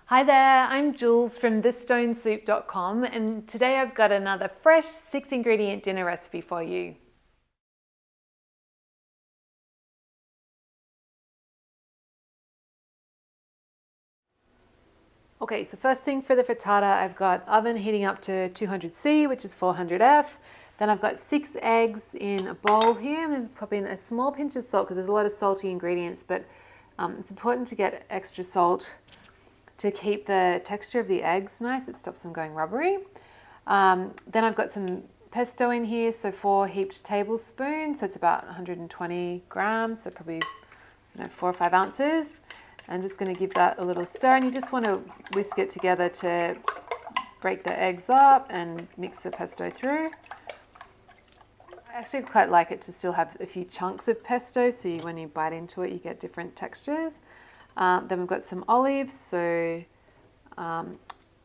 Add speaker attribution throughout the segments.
Speaker 1: Hi there, I'm Jules from thesstonesoup.com and today I've got another fresh 6-ingredient dinner recipe for you. Okay, so first thing for the frittata, I've got oven heating up to 200C, which is 400F. Then I've got 6 eggs in a bowl here. I'm going to pop in a small pinch of salt because there's a lot of salty ingredients, but it's important to get extra salt to keep the texture of the eggs nice. It stops them going rubbery. Then I've got some pesto in here, so 4 heaped tablespoons, so it's about 120 grams, so probably 4 or 5 ounces. I'm just going to give that a little stir, and you just want to whisk it together to break the eggs up and mix the pesto through. I actually quite like it to still have a few chunks of pesto, so when you bite into it you get different textures. Then we've got some olives, so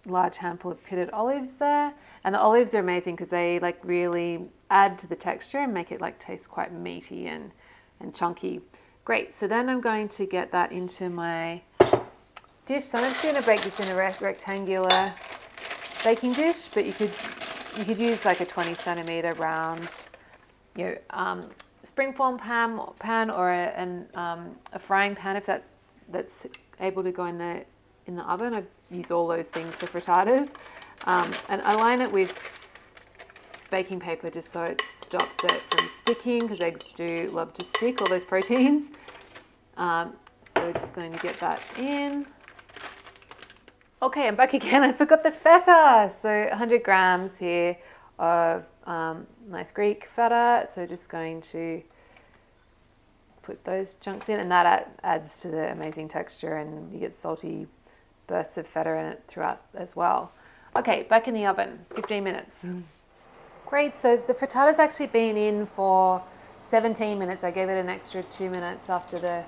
Speaker 1: large handful of pitted olives there, and the olives are amazing because they really add to the texture and make it taste quite meaty and chunky. Great, so then I'm going to get that into my dish. So I'm actually going to bake this in a rectangular baking dish, but you could use a 20 centimeter round springform pan or a frying pan if that's able to go in the oven. I use all those things for frittatas, and I line it with baking paper just so it stops it from sticking, because eggs do love to stick, all those proteins. So just going to get that in. Okay, I'm back again. I forgot the feta. So 100 grams here of nice Greek feta. So just going to put those chunks in, and that adds to the amazing texture, and you get salty bursts of feta in it throughout as well. Okay, back in the oven, 15 minutes. Great, so the frittata's actually been in for 17 minutes. I gave it an extra 2 minutes after the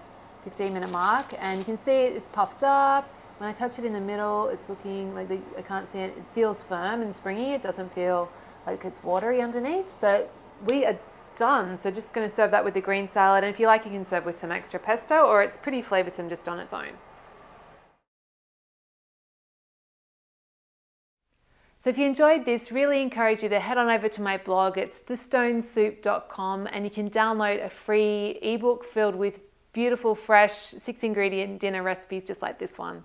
Speaker 1: 15-minute mark, and you can see it's puffed up. When I touch it in the middle, it's looking like I can't see it. It feels firm and springy. It doesn't feel like it's watery underneath. So we are done. So just going to serve that with the green salad, and if you like, you can serve with some extra pesto, or it's pretty flavoursome just on its own. So if you enjoyed this, really encourage you to head on over to my blog. It's thesstonesoup.com, and you can download a free ebook filled with beautiful, fresh 6-ingredient dinner recipes just like this one.